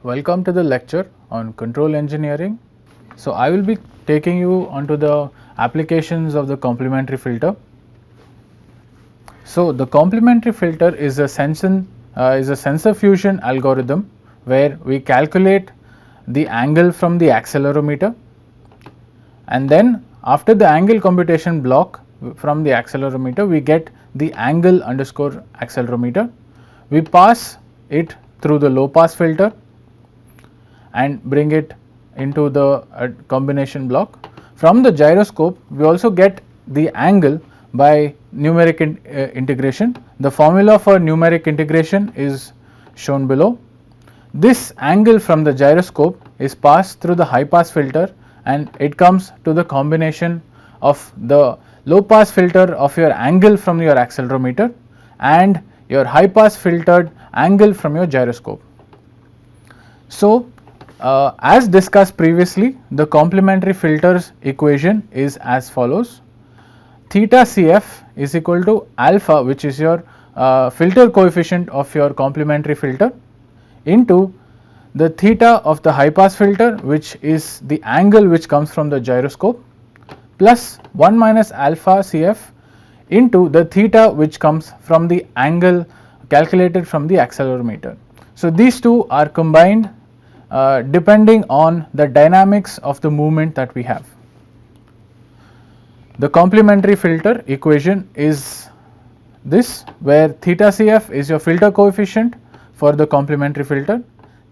Welcome to the lecture on control engineering. So I will be taking you onto the applications of the complementary filter. So the complementary filter is a sensor fusion algorithm where we calculate the angle from the accelerometer, and then after the angle computation block from the accelerometer we get the angle underscore accelerometer. We pass it through the low pass filter and bring it into the combination block. From the gyroscope we also get the angle by numeric integration. The formula for numeric integration is shown below. This angle from the gyroscope is passed through the high pass filter and it comes to the combination of the low pass filter of your angle from your accelerometer and your high pass filtered angle from your gyroscope. So as discussed previously, the complementary filters equation is as follows: theta Cf is equal to alpha, which is your filter coefficient of your complementary filter, into the theta of the high pass filter, which is the angle which comes from the gyroscope, plus 1 minus alpha Cf into the theta which comes from the angle calculated from the accelerometer. So these two are combined depending on the dynamics of the movement that we have. The complementary filter equation is this, where theta Cf is your filter coefficient for the complementary filter,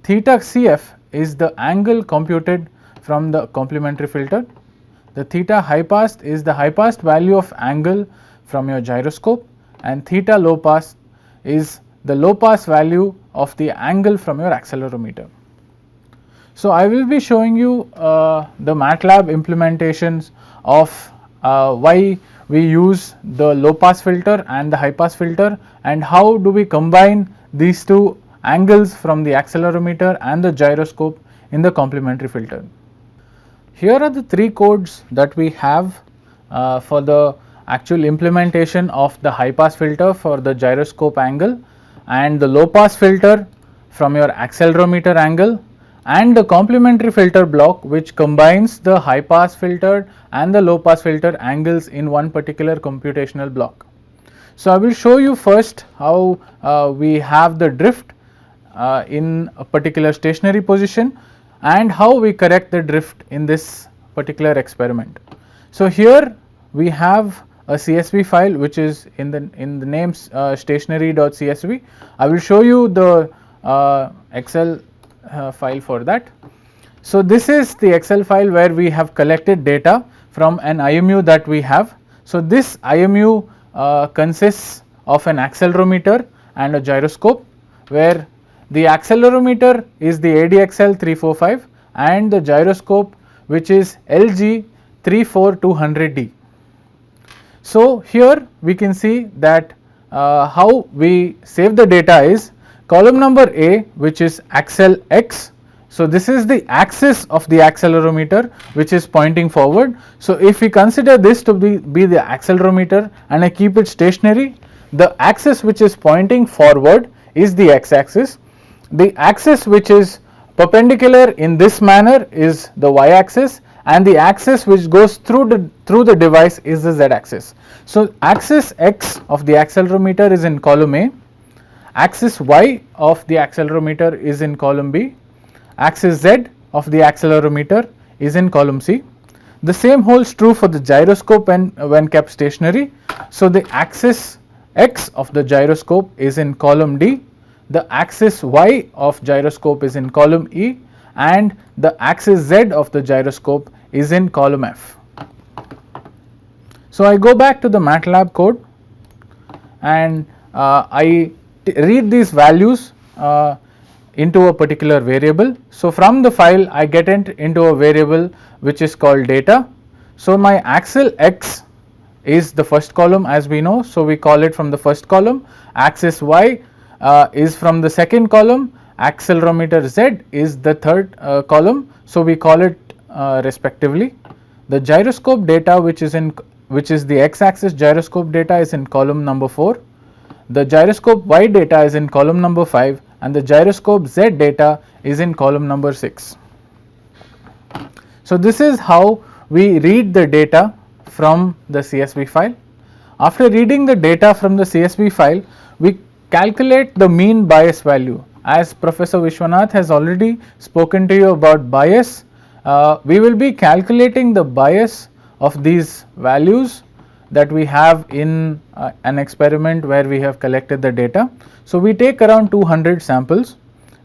theta Cf is the angle computed from the complementary filter, the theta high pass is the high pass value of angle from your gyroscope, and theta low pass is the low pass value of the angle from your accelerometer. So I will be showing you the MATLAB implementations of why we use the low pass filter and the high pass filter, and how do we combine these two angles from the accelerometer and the gyroscope in the complementary filter. Here are the three codes that we have for the actual implementation of the high pass filter for the gyroscope angle, and the low pass filter from your accelerometer angle, and the complementary filter block which combines the high pass filter and the low pass filter angles in one particular computational block. So I will show you first how we have the drift in a particular stationary position and how we correct the drift in this particular experiment. So here we have a CSV file which is in the name stationary.csv. I will show you the Excel file for that. So this is the Excel file where we have collected data from an IMU that we have. So this IMU consists of an accelerometer and a gyroscope, where the accelerometer is the ADXL 345 and the gyroscope which is LG 34200D. So here we can see that how we save the data is column number A, which is accel X. So this is the axis of the accelerometer which is pointing forward. So if we consider this to be the accelerometer and I keep it stationary, the axis which is pointing forward is the X axis. The axis which is perpendicular in this manner is the Y axis, and the axis which goes through the device is the Z axis. So axis X of the accelerometer is in column A, axis Y of the accelerometer is in column B, axis Z of the accelerometer is in column C. The same holds true for the gyroscope when kept stationary. So the axis X of the gyroscope is in column D, the axis Y of gyroscope is in column E, and the axis Z of the gyroscope is in column F. So I go back to the MATLAB code and I read these values into a particular variable. So from the file I get it into a variable which is called data. So my axis X is the first column, as we know, so we call it from the first column. Axis Y is from the second column, accelerometer Z is the third column, so we call it respectively. The gyroscope data which is the X axis gyroscope data is in column number 4. The gyroscope Y data is in column number 5, and the gyroscope Z data is in column number 6. So this is how we read the data from the CSV file. After reading the data from the CSV file, we calculate the mean bias value. As Professor Vishwanath has already spoken to you about bias, we will be calculating the bias of these values that we have in an experiment where we have collected the data. So we take around 200 samples.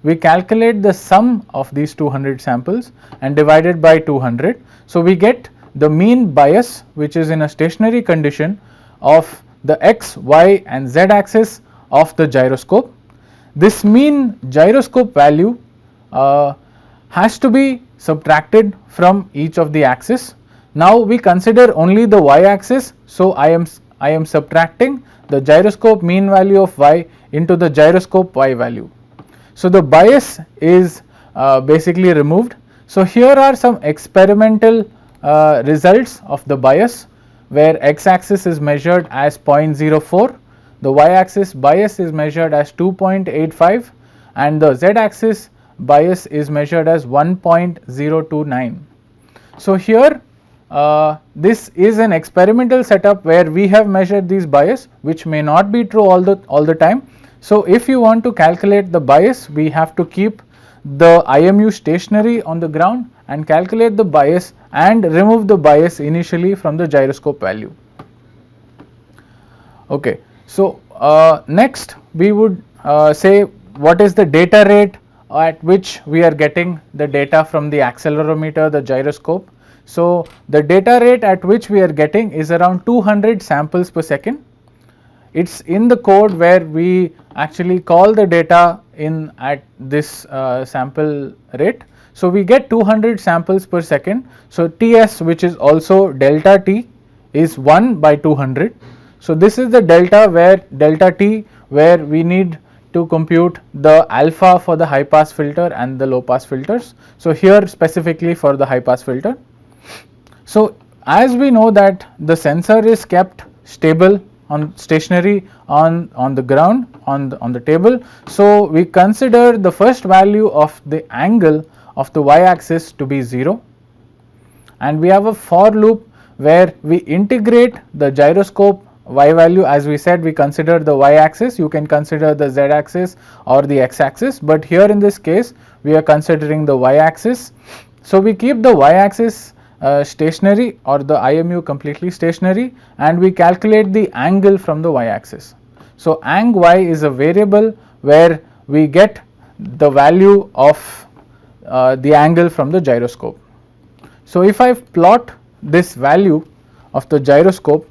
We calculate the sum of these 200 samples and divide it by 200. So we get the mean bias, which is in a stationary condition, of the x, y and z axis of the gyroscope. This mean gyroscope value has to be subtracted from each of the axis. Now we consider only the y axis, so I am subtracting the gyroscope mean value of y into the gyroscope y value. So the bias is basically removed. So here are some experimental results of the bias, where x axis is measured as 0.04, the y axis bias is measured as 2.85 and the z axis bias is measured as 1.029. So here this is an experimental setup where we have measured these bias, which may not be true all the time. So if you want to calculate the bias, we have to keep the IMU stationary on the ground and calculate the bias and remove the bias initially from the gyroscope value. Okay, so next we would say what is the data rate at which we are getting the data from the accelerometer, the gyroscope. So the data rate at which we are getting is around 200 samples per second. It's in the code where we actually call the data in at this sample rate. So we get 200 samples per second. So Ts, which is also delta T, is 1 by 200. So this is the delta T where we need to compute the alpha for the high pass filter and the low pass filters. So here specifically for the high pass filter. So as we know that the sensor is kept stable stationary on the ground on the table, so we consider the first value of the angle of the y axis to be 0, and we have a for loop where we integrate the gyroscope y value. As we said, we consider the y axis, you can consider the z axis or the x axis, but here in this case we are considering the y axis. So we keep the y axis stationary or the IMU completely stationary, and we calculate the angle from the y axis. So ang y is a variable where we get the value of the angle from the gyroscope. So if I plot this value of the gyroscope,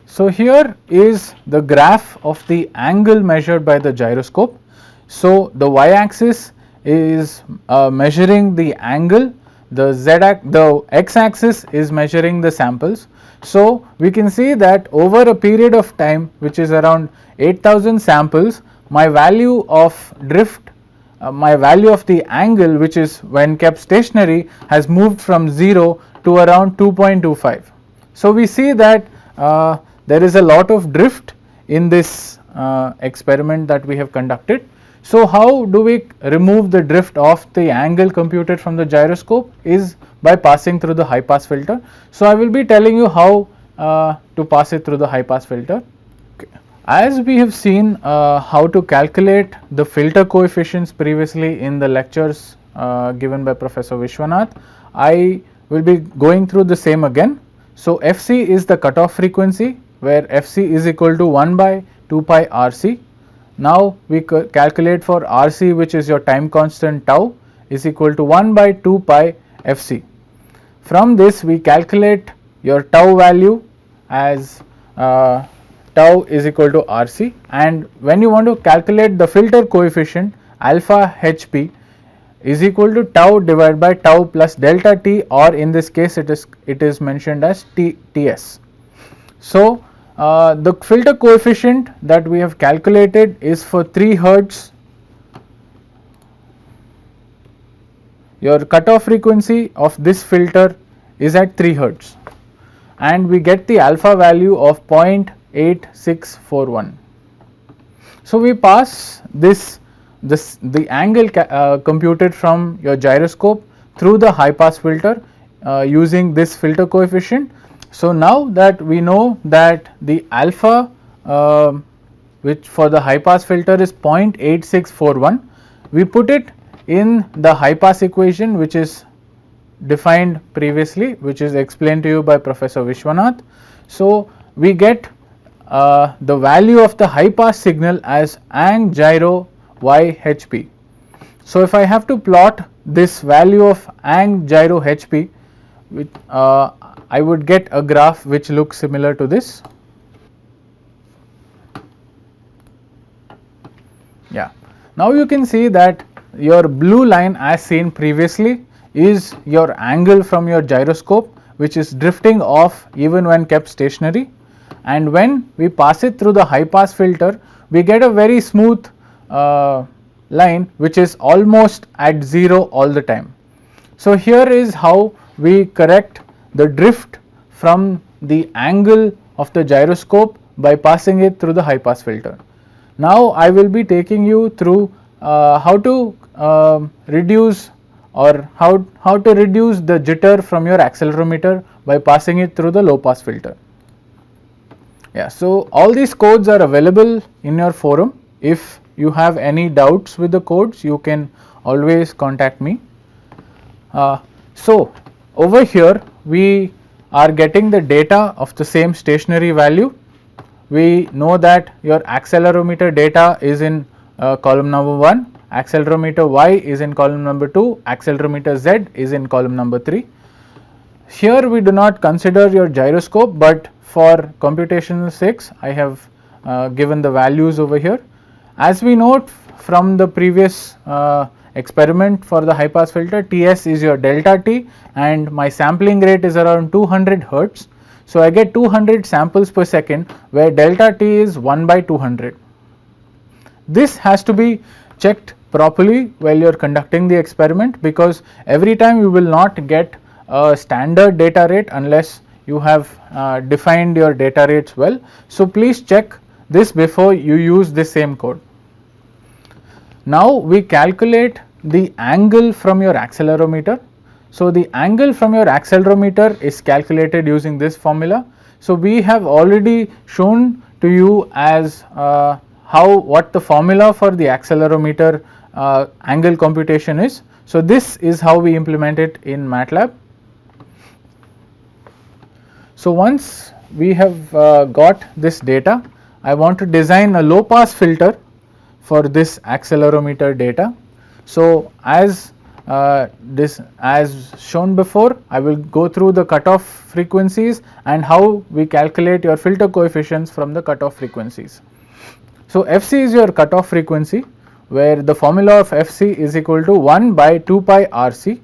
so here is the graph of the angle measured by the gyroscope. So the y axis is measuring the angle, the x axis is measuring the samples. So we can see that over a period of time, which is around 8000 samples, my value of drift, my value of the angle, which is when kept stationary, has moved from 0 to around 2.25. So we see that there is a lot of drift in this experiment that we have conducted. So how do we remove the drift of the angle computed from the gyroscope? Is by passing through the high pass filter. So I will be telling you how to pass it through the high pass filter. Okay. As we have seen how to calculate the filter coefficients previously in the lectures given by Professor Vishwanath, I will be going through the same again. So Fc is the cutoff frequency, where Fc is equal to 1 by 2 pi Rc. Now we calculate for Rc, which is your time constant tau, is equal to 1 by 2 pi Fc. From this we calculate your tau value as tau is equal to Rc, and when you want to calculate the filter coefficient, alpha Hp is equal to tau divided by tau plus delta T, or in this case it is mentioned as Ts. So the filter coefficient that we have calculated is for 3 Hertz. Your cutoff frequency of this filter is at 3 Hertz, and we get the alpha value of 0.8641. So we pass the angle computed from your gyroscope through the high pass filter using this filter coefficient. So now that we know that the alpha which for the high pass filter is 0.8641, we put it in the high pass equation which is defined previously, which is explained to you by Professor Vishwanath. So we get the value of the high pass signal as ang gyro yHp. So if I have to plot this value of ang gyro hp, which I would get a graph which looks similar to this. Yeah. Now you can see that your blue line as seen previously is your angle from your gyroscope, which is drifting off even when kept stationary, and when we pass it through the high pass filter, we get a very smooth line which is almost at 0 all the time. So here is how we correct the drift from the angle of the gyroscope by passing it through the high pass filter. Now I will be taking you through how to reduce or how to reduce the jitter from your accelerometer by passing it through the low pass filter. Yeah, so all these codes are available in your forum. If you have any doubts with the codes, you can always contact me. So over here we are getting the data of the same stationary value. We know that your accelerometer data is in column number 1, accelerometer y is in column number 2, accelerometer z is in column number 3. Here we do not consider your gyroscope, but for computational sakes I have given the values over here. As we note from the previous experiment for the high pass filter, Ts is your delta t and my sampling rate is around 200 hertz. So I get 200 samples per second where delta t is 1 by 200. This has to be checked properly while you are conducting the experiment, because every time you will not get a standard data rate unless you have defined your data rates well. So please check this before you use the same code. Now we calculate the angle from your accelerometer. So the angle from your accelerometer is calculated using this formula. So we have already shown to you as what the formula for the accelerometer angle computation is. So this is how we implement it in MATLAB. So once we have got this data, I want to design a low pass filter for this accelerometer data. So as shown before, I will go through the cutoff frequencies and how we calculate your filter coefficients from the cutoff frequencies. So Fc is your cutoff frequency, where the formula of Fc is equal to 1 by 2 pi Rc.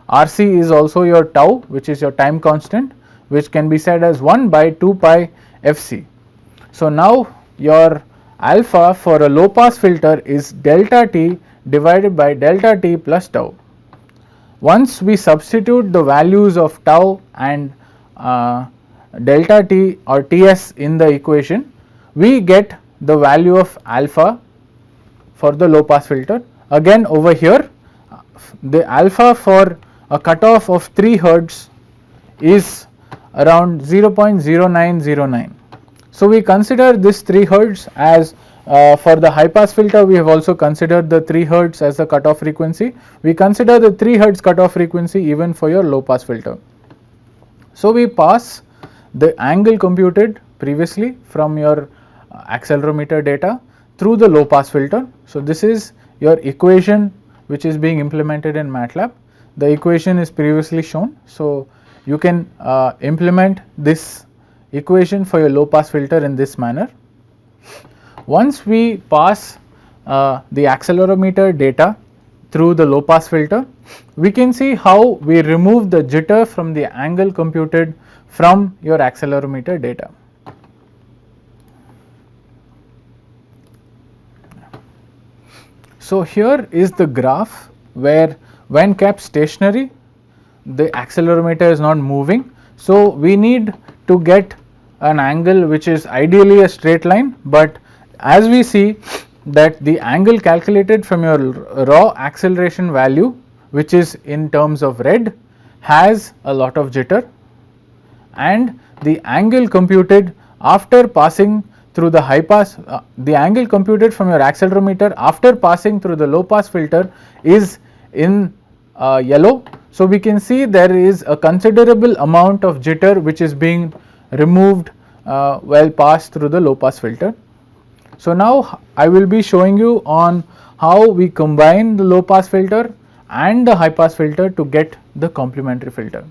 Rc is also your tau, which is your time constant, which can be said as 1 by 2 pi Fc. So now your alpha for a low pass filter is delta t divided by delta t plus tau. Once we substitute the values of tau and delta t or Ts in the equation, we get the value of alpha for the low pass filter. Again over here, the alpha for a cutoff of 3 hertz is around 0.0909. So we consider this 3 hertz as for the high pass filter. We have also considered the 3 hertz as the cutoff frequency. We consider the 3 hertz cutoff frequency even for your low pass filter. So we pass the angle computed previously from your accelerometer data through the low pass filter. So this is your equation which is being implemented in MATLAB. The equation is previously shown. So you can implement this equation for your low pass filter in this manner. Once we pass the accelerometer data through the low pass filter, we can see how we remove the jitter from the angle computed from your accelerometer data. So here is the graph where when kept stationary, the accelerometer is not moving. So we need to get an angle which is ideally a straight line, but as we see that the angle calculated from your raw acceleration value, which is in terms of red, has a lot of jitter, and the angle computed after passing through the high pass, the angle computed from your accelerometer after passing through the low pass filter is in yellow. So we can see there is a considerable amount of jitter which is being removed while passed through the low pass filter. So now I will be showing you on how we combine the low pass filter and the high pass filter to get the complementary filter.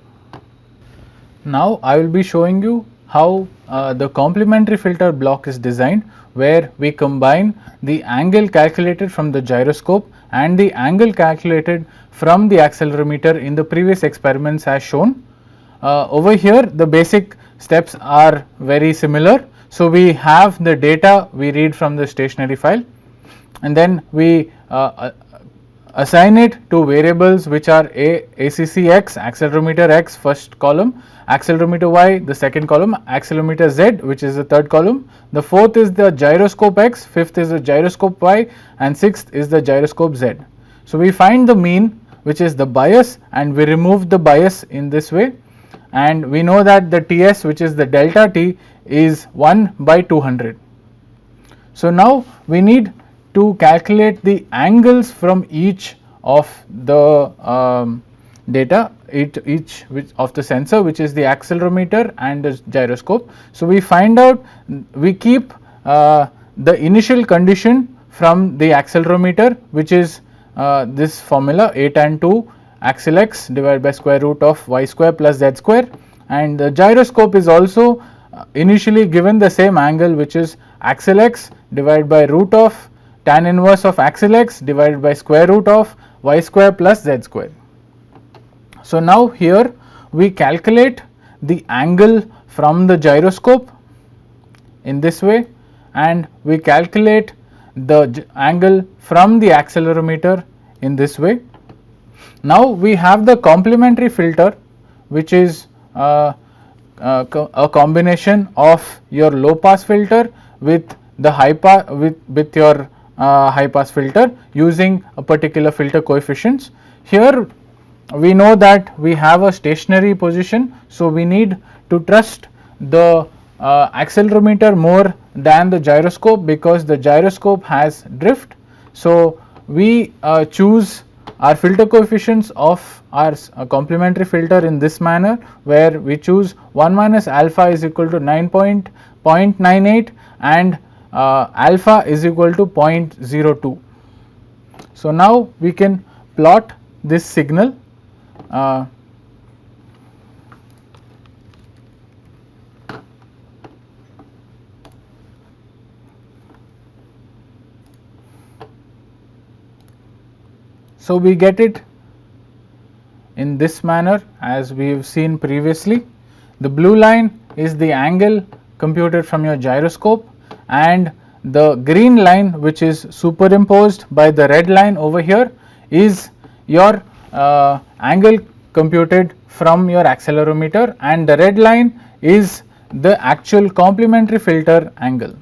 Now I will be showing you how the complementary filter block is designed, where we combine the angle calculated from the gyroscope and the angle calculated from the accelerometer in the previous experiments as shown. Over here the basic steps are very similar. So we have the data we read from the stationary file, and then we assign it to variables which are ACC x, accelerometer x first column, accelerometer y the second column, accelerometer z which is the third column, the fourth is the gyroscope x, fifth is the gyroscope y, and sixth is the gyroscope z. So we find the mean, which is the bias, and we remove the bias in this way, and we know that the TS, which is the delta T, is 1 by 200. So now we need to calculate the angles from each of the data, each of the sensor, which is the accelerometer and the gyroscope. So we find out, we keep the initial condition from the accelerometer, which is this formula a tan 2 axle x divided by square root of y square plus z square, and the gyroscope is also initially given the same angle, which is axle x divided by root of tan inverse of axle x divided by square root of y square plus z square. So now here we calculate the angle from the gyroscope in this way, and we calculate the angle from the accelerometer in this way. Now we have the complementary filter, which is a combination of your low pass filter with the high pass with your high pass filter using a particular filter coefficients. Here we know that we have a stationary position, so we need to trust the accelerometer more than the gyroscope, because the gyroscope has drift. So we choose our filter coefficients of our complementary filter in this manner, where we choose 1 minus alpha is equal to 9.98 and alpha is equal to 0.02. So now we can plot this signal. So we get it in this manner as we have seen previously. The blue line is the angle computed from your gyroscope, and the green line, which is superimposed by the red line over here, is your angle computed from your accelerometer, and the red line is the actual complementary filter angle.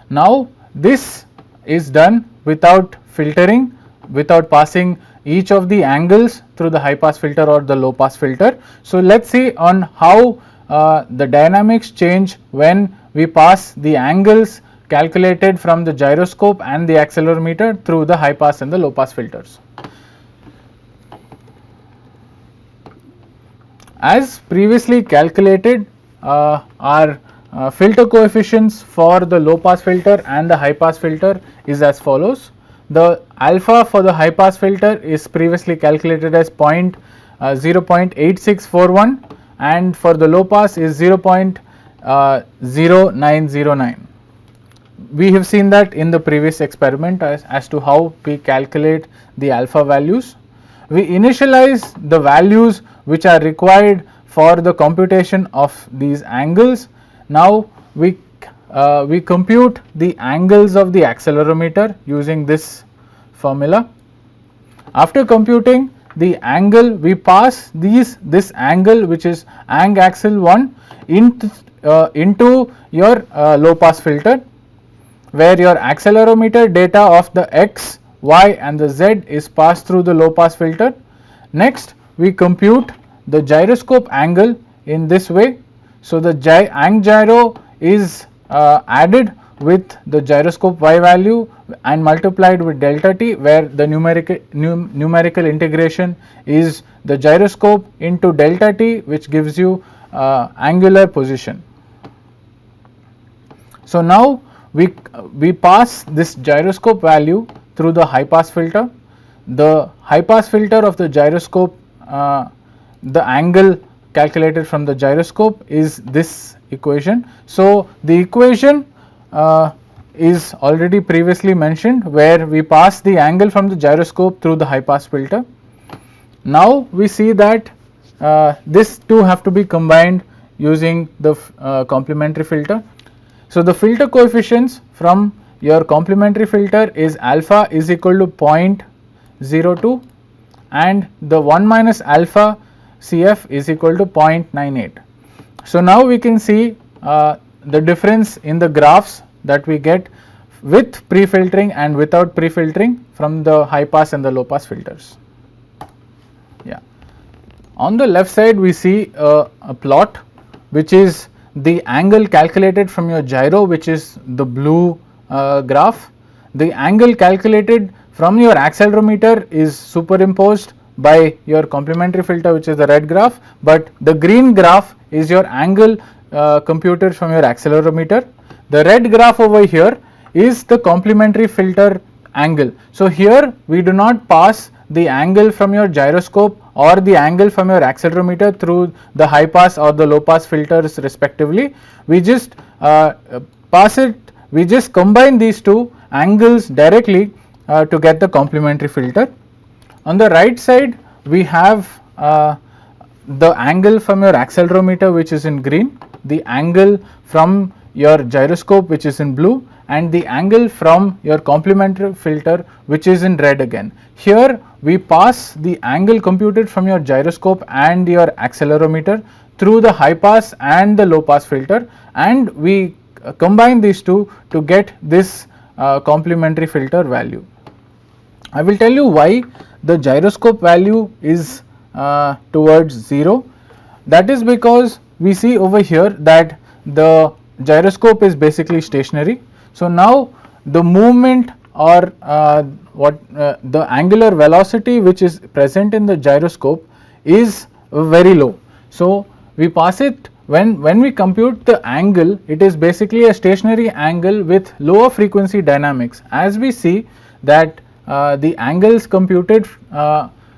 Now this is done without filtering, without passing each of the angles through the high pass filter or the low pass filter. So let's see on how the dynamics change when we pass the angles calculated from the gyroscope and the accelerometer through the high pass and the low pass filters. As previously calculated, our filter coefficients for the low pass filter and the high pass filter is as follows. The alpha for the high pass filter is previously calculated as 0.8641, and for the low pass is 0.0909. We have seen that in the previous experiment as to how we calculate the alpha values. We initialize the values which are required for the computation of these angles. Now we compute the angles of the accelerometer using this formula. After computing the angle, we pass this angle which is ang axle 1 into your low pass filter, where your accelerometer data of the x, y and the z is passed through the low pass filter. Next we compute the gyroscope angle in this way. So the ang gyro is added with the gyroscope y value and multiplied with delta t, where the numerical integration is the gyroscope into delta t, which gives you angular position. So now we pass this gyroscope value through the high pass filter. The high pass filter of the gyroscope, the angle calculated from the gyroscope is this equation. So the equation is already previously mentioned, where we pass the angle from the gyroscope through the high pass filter. Now we see that this two have to be combined using the complementary filter. So the filter coefficients from your complementary filter is alpha is equal to 0.02 and the 1 minus alpha CF is equal to 0.98. So now we can see the difference in the graphs that we get with pre-filtering and without pre-filtering from the high pass and the low pass filters. Yeah. On the left side we see a plot which is the angle calculated from your gyro, which is the blue graph. The angle calculated from your accelerometer is superimposed by your complementary filter, which is the red graph, but the green graph is your angle computed from your accelerometer. The red graph over here is the complementary filter angle. So here we do not pass the angle from your gyroscope or the angle from your accelerometer through the high pass or the low pass filters respectively. We just pass it, we just combine these two angles directly to get the complementary filter. On the right side we have the angle from your accelerometer, which is in green, the angle from your gyroscope, which is in blue, and the angle from your complementary filter, which is in red again. Here we pass the angle computed from your gyroscope and your accelerometer through the high pass and the low pass filter, and we combine these two to get this complementary filter value. I will tell you why the gyroscope value is towards 0. That is because we see over here that the gyroscope is basically stationary. So now the movement or the angular velocity which is present in the gyroscope is very low. So we pass it, when we compute the angle, it is basically a stationary angle with lower frequency dynamics. As we see that the angles computed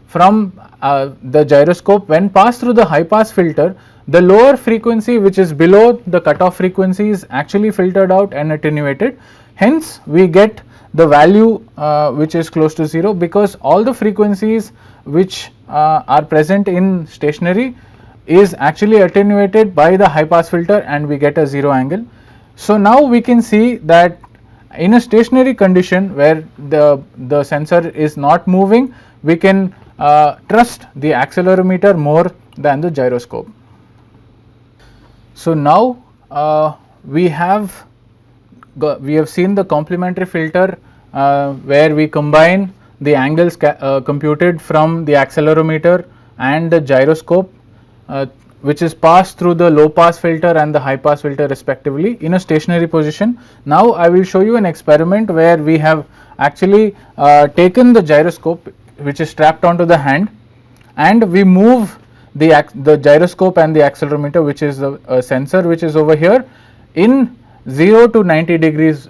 from the gyroscope, when passed through the high pass filter, the lower frequency which is below the cutoff frequency is actually filtered out and attenuated. Hence we get the value which is close to 0, because all the frequencies which are present in stationary is actually attenuated by the high pass filter and we get a 0 angle. So now we can see that in a stationary condition where the sensor is not moving, we can trust the accelerometer more than the gyroscope. So now we have seen the complementary filter where we combine the angles computed from the accelerometer and the gyroscope, which is passed through the low pass filter and the high pass filter respectively in a stationary position. Now I will show you an experiment where we have actually taken the gyroscope, which is strapped onto the hand, and we move the gyroscope and the accelerometer, which is a sensor which is over here, in 0 to 90 degrees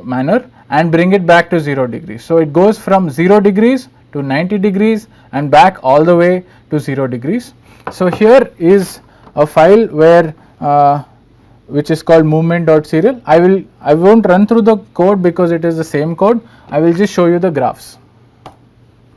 manner, and bring it back to 0 degrees. So it goes from 0 degrees to 90 degrees and back all the way to 0 degrees. So here is a file where which is called movement.serial. I won't run through the code because it is the same code. I will just show you the graphs.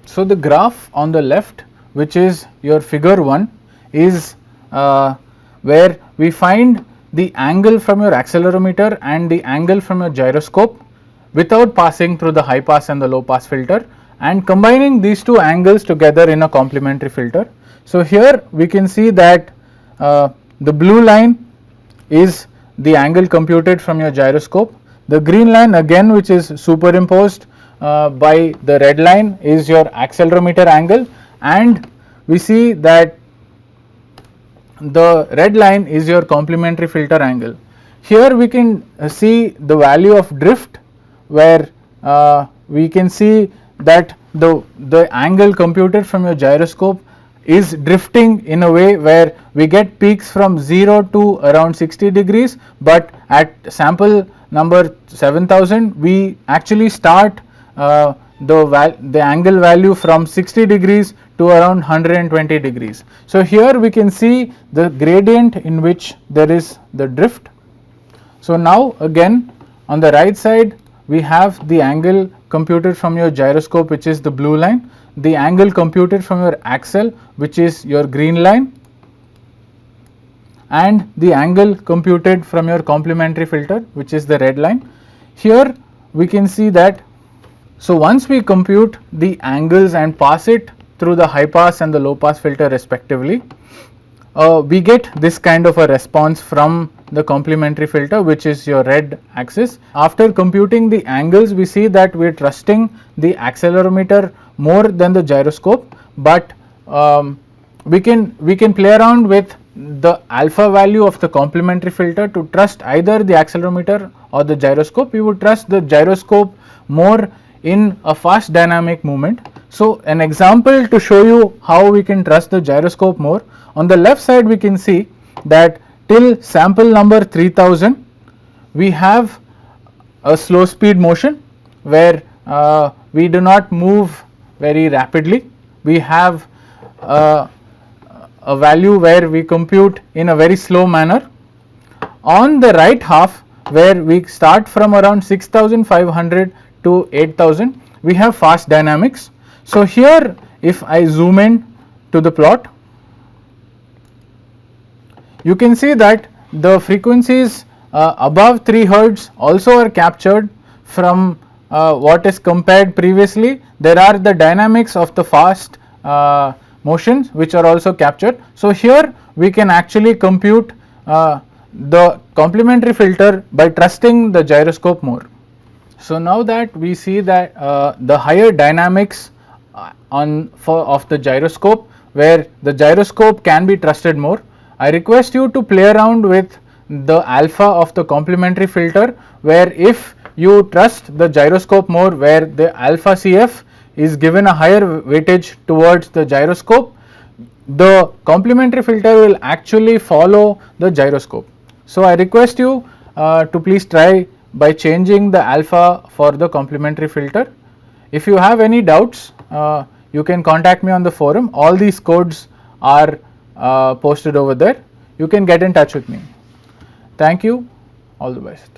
So the graph on the left, which is your figure 1, is where we find the angle from your accelerometer and the angle from your gyroscope without passing through the high pass and the low pass filter, and combining these two angles together in a complementary filter. So, here we can see that the blue line is the angle computed from your gyroscope. The green line again, which is superimposed by the red line, is your accelerometer angle, and we see that the red line is your complementary filter angle. Here we can see the value of drift, where we can see that the angle computed from your gyroscope is drifting in a way where we get peaks from 0 to around 60 degrees, but at sample number 7000 we actually start the angle value from 60 degrees to around 120 degrees. So, here we can see the gradient in which there is the drift. So, now again on the right side we have the angle computed from your gyroscope, which is the blue line, the angle computed from your axle, which is your green line, and the angle computed from your complementary filter, which is the red line. Here we can see that, so once we compute the angles and pass it through the high pass and the low pass filter respectively, we get this kind of a response from the complementary filter, which is your red axis. After computing the angles, we see that we are trusting the accelerometer more than the gyroscope, but we can play around with the alpha value of the complementary filter to trust either the accelerometer or the gyroscope. We would trust the gyroscope more in a fast dynamic movement. So, an example to show you how we can trust the gyroscope more. On the left side we can see that till sample number 3000 we have a slow speed motion where we do not move very rapidly. We have a value where we compute in a very slow manner. On the right half, where we start from around 6500 to 8000, we have fast dynamics. So, here if I zoom in to the plot, you can see that the frequencies above 3 Hz also are captured from what is compared previously. There are the dynamics of the fast motions which are also captured. So, here we can actually compute the complementary filter by trusting the gyroscope more. So, now that we see that the higher dynamics of the gyroscope, where the gyroscope can be trusted more, I request you to play around with the alpha of the complementary filter, where if you trust the gyroscope more, where the alpha CF is given a higher weightage towards the gyroscope, the complementary filter will actually follow the gyroscope. So, I request you to please try by changing the alpha for the complementary filter. If you have any doubts, you can contact me on the forum. All these codes are posted over there. You can get in touch with me. Thank you. All the best.